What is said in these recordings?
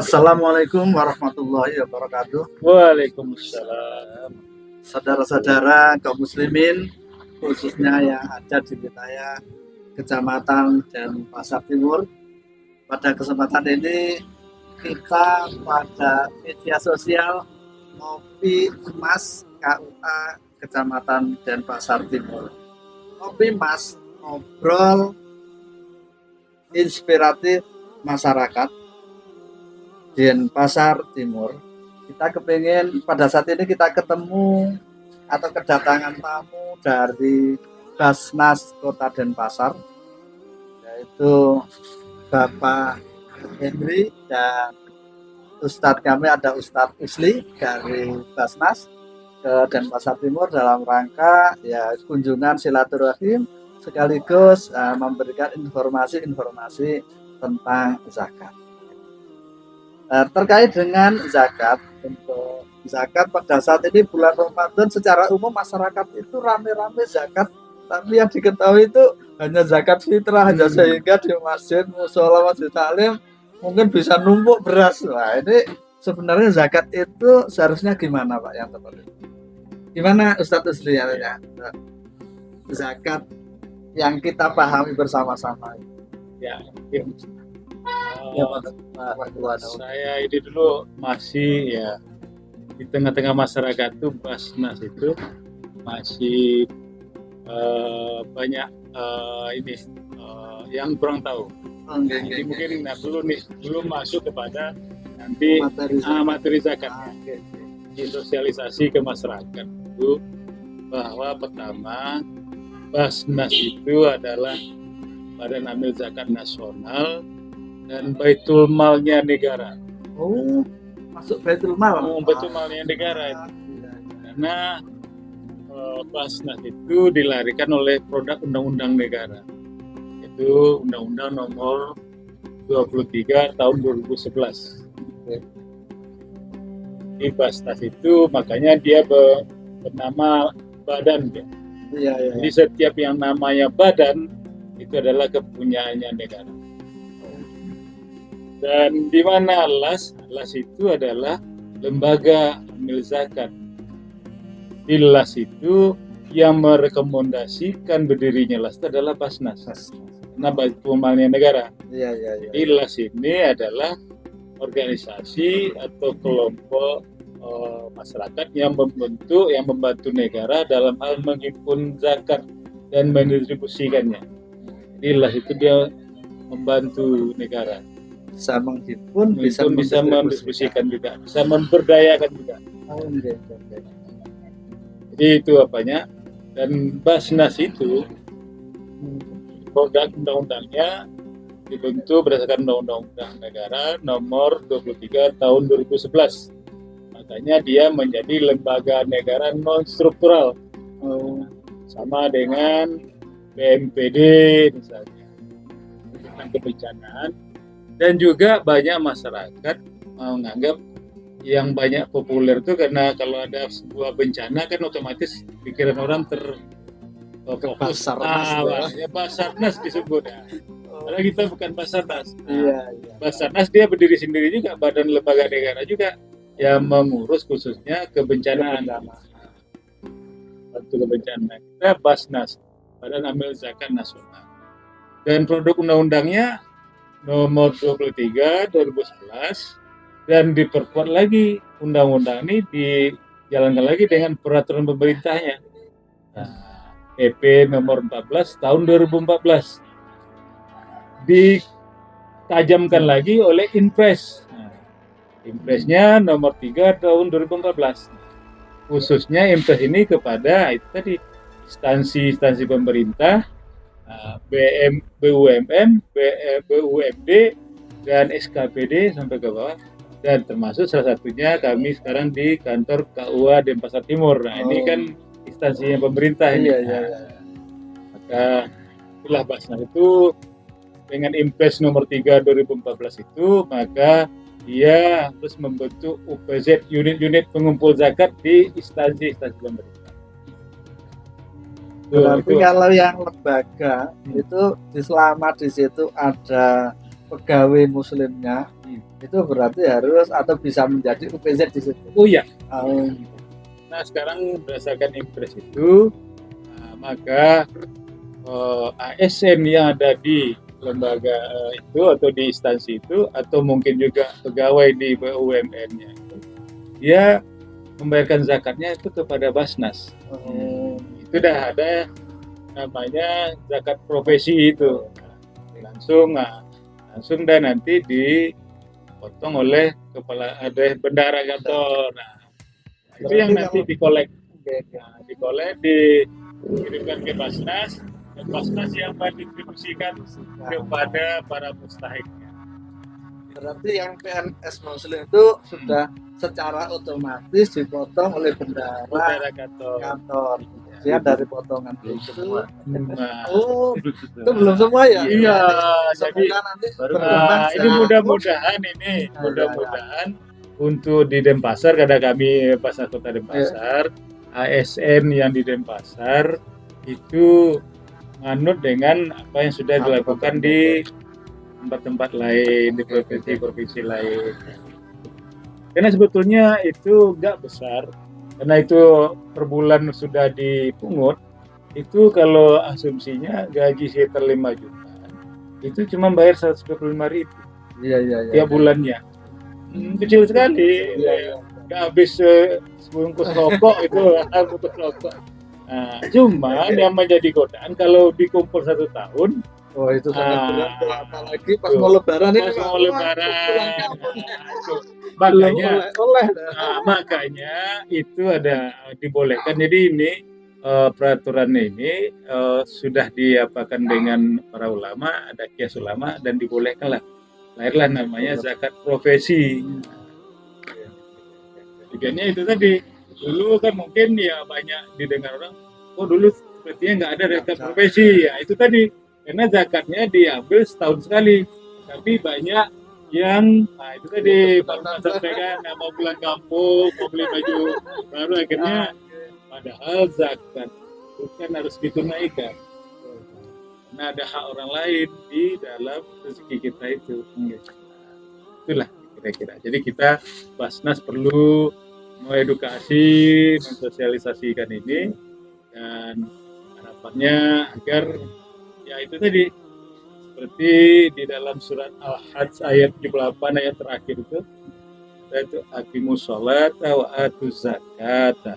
Assalamualaikum warahmatullahi wabarakatuh. Waalaikumsalam. Saudara-saudara kaum muslimin, khususnya yang ada di wilayah Kecamatan Denpasar Timur. Pada kesempatan ini kita pada media sosial Ngopi Mas KUA Kecamatan Denpasar Timur. Ngopi Mas, ngobrol inspiratif masyarakat Denpasar Timur. Kita kepengen pada saat ini kita ketemu atau kedatangan tamu dari Basnas Kota Denpasar, yaitu Bapak Henry dan Ustadz kami ada Ustadz Usli dari Basnas ke Denpasar Timur dalam rangka ya kunjungan silaturahim sekaligus memberikan informasi-informasi tentang zakat. Terkait dengan zakat, untuk zakat pada saat ini bulan Ramadan secara umum masyarakat itu rame-rame zakat, tapi yang diketahui itu hanya zakat fitrah hanya sehingga di masjid, musola, masjid taklim mungkin bisa numpuk beras. Nah, ini sebenarnya zakat itu seharusnya gimana Pak yang tepat? Gimana Ustadz Usri ya? Zakat yang kita pahami bersama-sama. Ya, Saya ini dulu masih ya di tengah-tengah masyarakat tuh Basnas itu masih banyak yang kurang tahu. Jadi mungkin belum masuk kepada nanti materi zakat. Disosialisasi ke masyarakat itu bahwa pertama Basnas itu adalah Badan Amil Zakat Nasional dan Baitul Malnya negara. Oh, masuk Baitul Mal. Baitul Malnya negara itu. Karena Basnas itu dilarikan oleh produk undang-undang negara. Itu Undang-Undang Nomor 23 tahun 2011. Di Basnas itu makanya dia bernama badan ya. Jadi setiap yang namanya badan itu adalah kepunyaannya negara. Dan di mana LAS itu adalah lembaga amil zakat. Di LAS itu yang merekomendasikan berdirinya LAS itu adalah Basnas. Karena Baitul Malnya negara. Di LAS ini adalah organisasi atau kelompok masyarakat yang membantu negara dalam hal menghimpun zakat dan mendistribusikannya. Di LAS itu dia membantu negara. Bisa menghimpun, bisa mendistribusikan juga, bisa memberdayakan juga. Jadi itu apanya. Dan Basnas itu produk undang-undangnya dibentuk berdasarkan Undang-Undang Negara Nomor 23 Tahun 2011. Makanya dia menjadi lembaga negara non struktural, sama dengan BNPB misalnya tentang kebencanaan. Dan juga banyak masyarakat menganggap yang banyak populer itu karena kalau ada sebuah bencana kan otomatis pikiran orang terfokus. Basarnas disebut. Karena kita bukan Basarnas. Basarnas dia berdiri sendiri juga, badan lembaga negara juga yang mengurus khususnya kebencanaan. Bantu kebencanaan. Kita Basnas, Badan Amil Zakat Nasional. Dan produk undang-undangnya Nomor 23 2011 dan diperkuat lagi undang-undang ini dijalankan lagi dengan peraturan pemerintahnya. PP Nomor 14 tahun 2014 ditajamkan lagi oleh Inpres. Impresnya Nomor 3 tahun 2014. Khususnya Impres ini kepada itu tadi instansi pemerintah, BUMN, BUMD, dan SKPD sampai ke bawah, dan termasuk salah satunya kami sekarang di kantor KUA Denpasar Timur. Nah ini kan instansi pemerintah ini. Maka itulah Basnas itu dengan Impres Nomor 3 2014 itu, maka dia harus membentuk UPZ, unit-unit pengumpul zakat di instansi pemerintah. Berarti kalau yang lembaga itu selama di situ ada pegawai muslimnya itu berarti harus atau bisa menjadi UPZ di situ. Oh iya. Oh, Nah sekarang berdasarkan impres itu, maka ASN yang ada di lembaga itu atau di instansi itu atau mungkin juga pegawai di BUMN-nya itu, dia membayarkan zakatnya itu kepada Basnas. Itu dah ada namanya zakat profesi itu. Langsung dan nanti dipotong oleh kepala ada bendahara kantor. Nah, itu yang nanti dikolek, dikirimkan ke Basnas, dan Basnas yang mendistribusikan kepada para mustahiknya. berarti yang PNS muslim itu sudah secara otomatis dipotong oleh bendahara kantor. Dia dari potongan itu. Oh, itu belum semua ya? Iya, jadi nanti ini mudah-mudahan untuk di Denpasar, karena kami Pasar Kota Denpasar, ASN yang di Denpasar itu manut dengan apa yang sudah dilakukan di tempat-tempat lain, di provinsi-provinsi lain. Karena sebetulnya itu nggak besar, karena itu per bulan sudah dipungut. Itu kalau asumsinya gaji sekitar 5 juta, itu cuma bayar 125.000 tiap bulannya. Kecil sekali, nggak habis sebungkus rokok itu, bungkus rokok. Nah, cuman yang menjadi godaan kalau dikumpul 1 tahun, oh itu sangat berat tuh, apalagi pas mau lebaran ini. Pas mau lebaran, makanya itu ada dibolehkan. Jadi ini peraturan ini sudah diapakan dengan para ulama, ada kias ulama, dan dibolehkanlah. Lahirlah namanya zakat profesi. Tujuannya itu tadi. Dulu kan mungkin ya banyak didengar orang, oh dulu sepertinya nggak ada zakat profesi. Ya itu tadi, karena zakatnya diambil setahun sekali. Tapi banyak yang, nah itu tadi Pak Ustaz sampaikan, mau pulang kampung, mau beli baju baru, akhirnya padahal zakat bukan harus ditunaikan. Karena ada hak orang lain di dalam rezeki kita itu. Itulah kira-kira. Jadi kita Basnas perlu mengedukasi, mensosialisasikan ini, dan harapannya agar ya itu tadi, seperti di dalam surat Al-Hajj ayat 78 ayat terakhir itu aqimus sholata wa atuz zakata.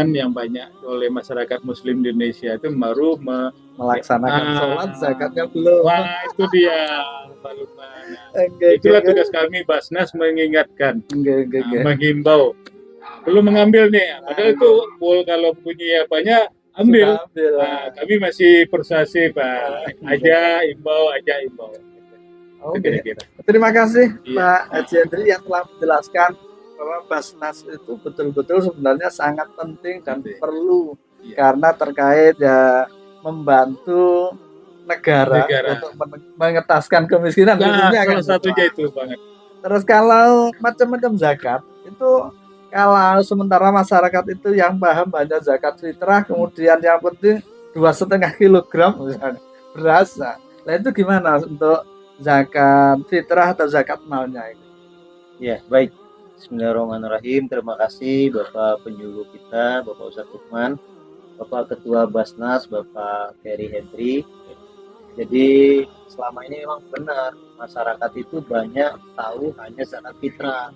Yang banyak oleh masyarakat muslim di Indonesia itu baru melaksanakan sholat, zakatnya belum. Wah, itu dia Pak Lukman. Itulah tugas kami Basnas, mengingatkan, menghimbau. Belum mengambil nih, padahal itu kalau punya apanya ambil. Nah, kami masih persuasi Pak, aja imbau. Okay. Terima kasih Pak Haji Hendri yang telah menjelaskan bahwa Basnas itu betul-betul sebenarnya sangat penting dan perlu, karena terkait ya membantu negara untuk mengetaskan kemiskinan. Nah, salah satunya itu banget. Terus kalau macam-macam zakat itu, kalau sementara masyarakat itu yang paham hanya zakat fitrah, kemudian yang penting 2,5 kilogram misalnya beras, nah itu gimana untuk zakat fitrah atau zakat malnya itu? Ya, baik. Bismillahirrahmanirrahim. Terima kasih Bapak penyuluh kita, Bapak Ustadz Lukman, Bapak Ketua Basnas, Bapak Ferry Hendri. Jadi selama ini memang benar, masyarakat itu banyak tahu hanya zakat fitrah.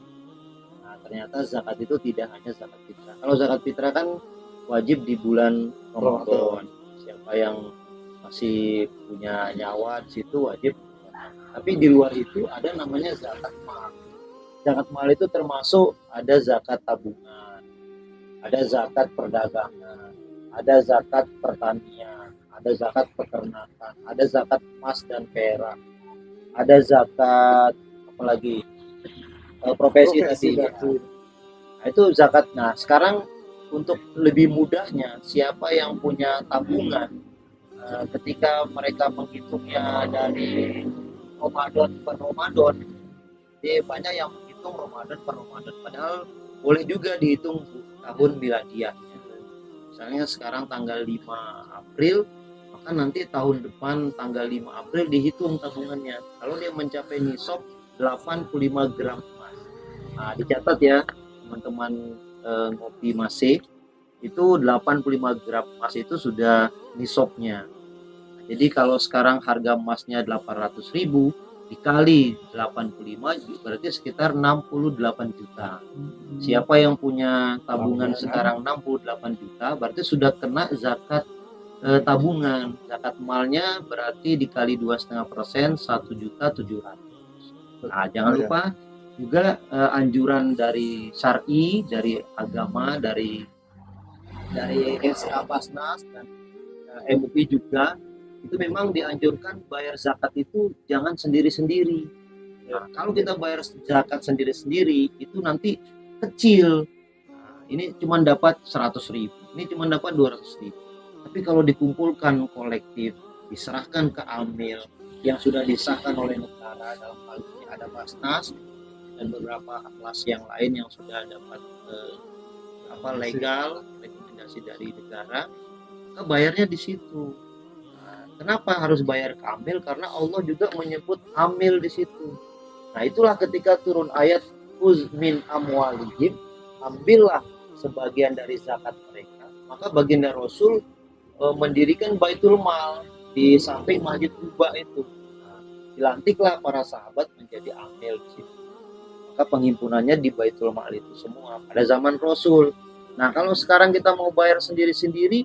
Nah, ternyata zakat itu tidak hanya zakat fitrah. Kalau zakat fitrah kan wajib di bulan Ramadan. Siapa yang masih punya nyawa di situ wajib. Tapi di luar itu ada namanya zakat mal. Zakat mal itu termasuk ada zakat tabungan, ada zakat perdagangan, ada zakat pertanian, ada zakat peternakan, ada zakat emas dan perak, ada zakat apalagi profesi tadi. Nah, itu zakat. Nah, sekarang untuk lebih mudahnya, siapa yang punya tabungan, ketika mereka menghitungnya dari Ramadan per Ramadan, jadi banyak yang menghitung Ramadan per Ramadan, padahal boleh juga dihitung tahun miladiahnya. Misalnya sekarang tanggal 5 April, maka nanti tahun depan tanggal 5 April dihitung tabungannya. Kalau dia mencapai nisab 85 gram emas. Nah, dicatat ya teman-teman ngopi masih itu 85 gram emas itu sudah nisabnya. Jadi kalau sekarang harga emasnya 800.000 dikali 85 berarti sekitar 68 juta. Siapa yang punya tabungan sekarang 68 juta berarti sudah kena zakat tabungan. Zakat malnya berarti dikali 2,5% 1.700.000. Nah, jangan lupa juga anjuran dari syar'i, dari agama, dari SK Basnas dan MUI juga itu memang dianjurkan bayar zakat itu jangan sendiri-sendiri. Nah, kalau kita bayar zakat sendiri-sendiri itu nanti kecil. Nah, ini cuma dapat 100.000, ini cuma dapat 200.000. Tapi kalau dikumpulkan kolektif, diserahkan ke amil yang sudah disahkan oleh negara, dalam hal ini ada Basnas dan beberapa atlas yang lain yang sudah dapat legal rekomendasi dari negara, maka bayarnya di situ. Kenapa harus bayar ke amil? Karena Allah juga menyebut amil di situ. Nah, itulah ketika turun ayat uz min amwalihim, ambillah sebagian dari zakat mereka. Maka baginda Rasul mendirikan Baitul Mal di samping Masjid Quba itu. Nah, dilantiklah para sahabat menjadi amil di situ. Maka penghimpunannya di Baitul Mal itu semua pada zaman Rasul. Nah, kalau sekarang kita mau bayar sendiri-sendiri,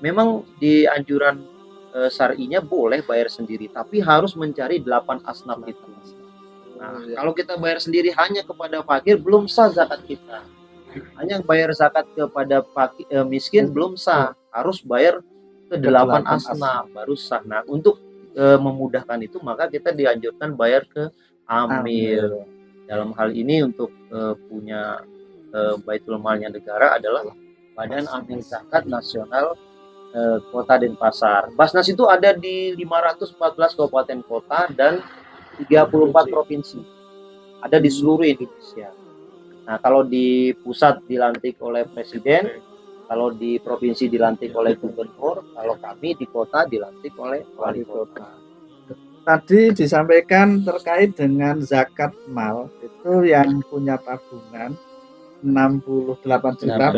memang di anjuran syar'inya boleh bayar sendiri, tapi harus mencari 8 asnaf itu. Nah, kalau kita bayar sendiri hanya kepada fakir, belum sah zakat kita. Hanya bayar zakat kepada miskin, belum sah. Harus bayar ke 8 asnaf, baru sah. Nah, untuk memudahkan itu, maka kita dianjurkan bayar ke amil. Dalam hal ini untuk punya Baitul Malnya negara adalah Badan Amil Zakat Nasional Kota Denpasar. Basnas itu ada di 514 kabupaten kota dan 34 provinsi. Ada di seluruh Indonesia. Nah, kalau di pusat dilantik oleh presiden, kalau di provinsi dilantik oleh gubernur, kalau kami di kota dilantik oleh wali kota. Tadi disampaikan terkait dengan zakat mal, itu yang punya tabungan 68 juta.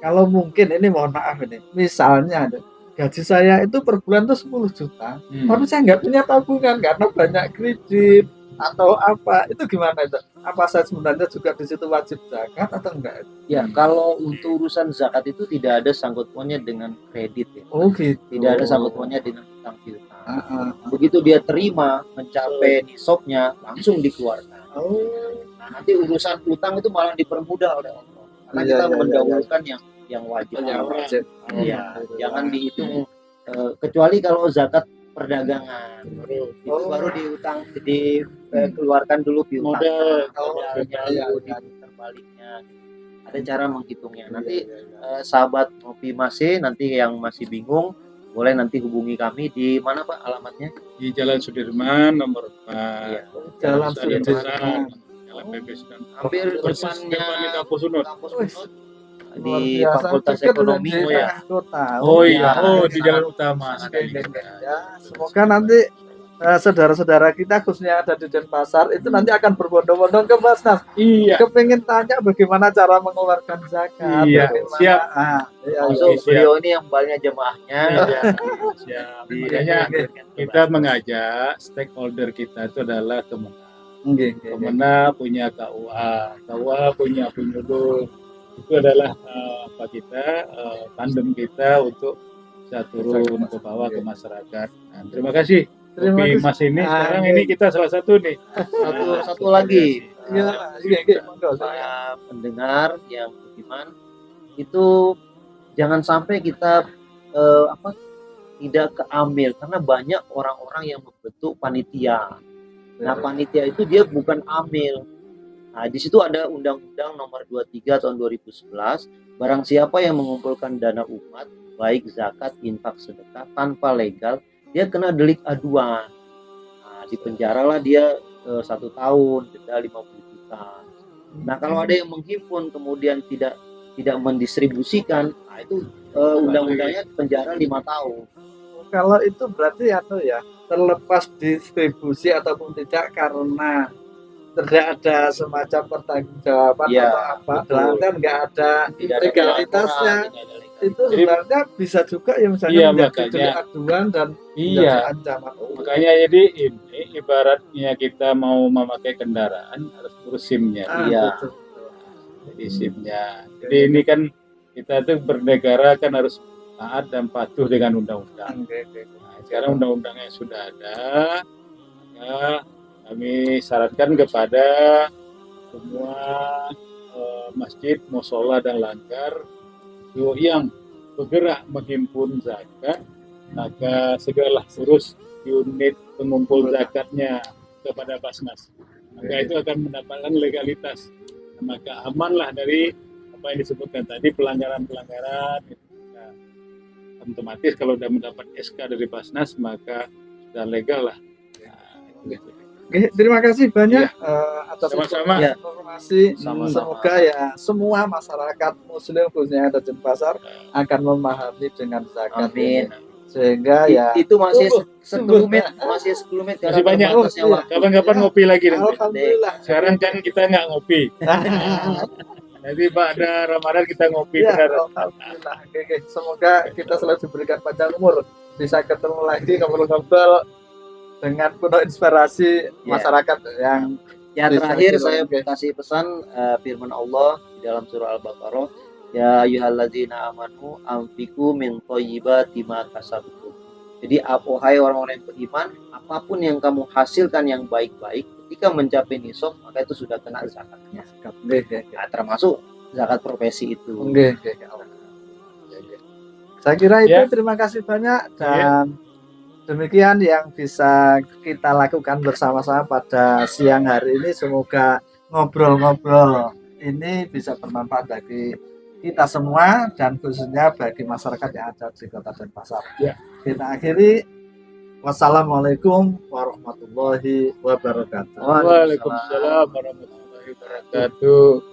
Kalau mungkin ini mohon maaf ini, misalnya gaji saya itu per bulan tuh 10 juta, tapi saya nggak punya tabungan karena banyak kredit atau apa, itu gimana itu? Apa saya sebenarnya juga di situ wajib zakat atau enggak? Ya, kalau untuk urusan zakat itu tidak ada sangkut pautnya dengan kredit ya. Oh gitu. Tidak ada sangkut pautnya dengan utang piutang. Begitu dia terima mencapai nisabnya langsung dikeluarkan. Nah, nanti urusan utang itu malah dipermudah oleh Allah. Karena kita mendahulukan yang wajib. Ya, jangan dihitung kecuali kalau zakat perdagangan. Itu baru diutang dikeluarkan dulu piutang. Modalnya terbaliknya. Ada cara menghitungnya. Nanti sahabat ngopi masih nanti yang masih bingung boleh nanti hubungi kami di mana Pak alamatnya? Di Jalan Sudirman nomor 4. Ya, Jalan Sudirman. Jalan PP Sudirman. Hampir depannya Kampus Unut. Di Fakultas Ekonomi Oh iya, di jalan utama. Ya, semoga nanti saudara-saudara kita khususnya ada di Denpasar itu nanti akan berbondong-bondong ke Basnas. Iya. Kepingin tanya bagaimana cara mengeluarkan zakat. Iya, siap. Maksud beliau ini yang banyak jemaahnya. Siap. Makanya kita mengajak stakeholder kita itu adalah Kemenang punya KUA punya penyuluh. Itu adalah tandem kita untuk bisa turun ke bawah ke masyarakat. Nah, terima kasih. Oke, Mas ini sekarang ini kita salah satu nih. Satu lagi. Saya pendengar yang beriman itu jangan sampai kita tidak keambil karena banyak orang-orang yang membentuk panitia. Nah, panitia itu dia bukan amil. Nah, di situ ada Undang-Undang Nomor 23 tahun 2011, barang siapa yang mengumpulkan dana umat, baik zakat, infak, sedekah tanpa legal, dia kena delik aduan. Nah, dipenjaralah dia 1 tahun, denda 50 juta. Nah, kalau ada yang menghimpun kemudian tidak tidak mendistribusikan, nah itu undang-undangnya penjara 5 tahun. Kalau itu berarti ya terlepas distribusi ataupun tidak karena tidak ada semacam pertanggungjawaban Iya, atau apa, betul. dalam artian nggak ada Tidak ada legalitasnya. pelaporan, tidak ada legalitas. Itu Jadi- sebenarnya bisa juga yang misalnya Iya, menjadi makanya. delik aduan dan Iya, menjadi ancaman. makanya jadi ini ibaratnya kita mau memakai kendaraan harus urus SIM-nya. Iya. Betul. Jadi SIM-nya. Jadi ini kan kita tuh bernegara kan harus taat dan patuh dengan undang-undang. Oke. Nah, sekarang undang-undangnya sudah ada, maka kami sarankan kepada semua masjid, musola dan langgar yang bergerak menghimpun zakat, maka segeralah urus unit pengumpul zakatnya kepada Basnas. Maka itu akan mendapatkan legalitas. Maka amanlah dari apa yang disebutkan tadi pelanggaran-pelanggaran. Nah, otomatis kalau sudah mendapat SK dari Basnas maka sudah legal lah. Nah, gitu. Oke, terima kasih banyak atas Sama-sama. informasi. Sama-sama. Semoga ya semua masyarakat Muslim khususnya yang ada di pasar akan memahami dengan zakat Amin. ini. Sehingga ya Itu masih sungguh. sekelumit Masih banyak. terbatasnya Oh, iya. waktu. Kapan-kapan ngopi lagi nanti. Alhamdulillah. Sekarang kan kita nggak ngopi. Nanti Pak ada Ramadan kita ngopi Ya, benar. alhamdulillah. Oke. Semoga kita selalu diberikan panjang umur, bisa ketemu lagi ngobrol-ngobrol dengan penuh inspirasi Ya. masyarakat yang Ya Bisa terakhir kita saya oke. kasih pesan firman Allah di dalam surah Al-Baqarah, ya ayyuhalladzina amanu anfiqu min thayyibati ma kasabtum. Jadi wahai orang-orang yang beriman, apapun yang kamu hasilkan yang baik-baik ketika mencapai nisab maka itu sudah kena zakatnya. Nah, termasuk zakat profesi itu. Oke. Saya kira itu Ya. terima kasih banyak dan demikian yang bisa kita lakukan bersama-sama pada siang hari ini. Semoga ngobrol-ngobrol ini bisa bermanfaat bagi kita semua dan khususnya bagi masyarakat yang ada di Kota Denpasar. Ya. Kita akhiri. Wassalamualaikum warahmatullahi wabarakatuh. Waalaikumsalam warahmatullahi wabarakatuh.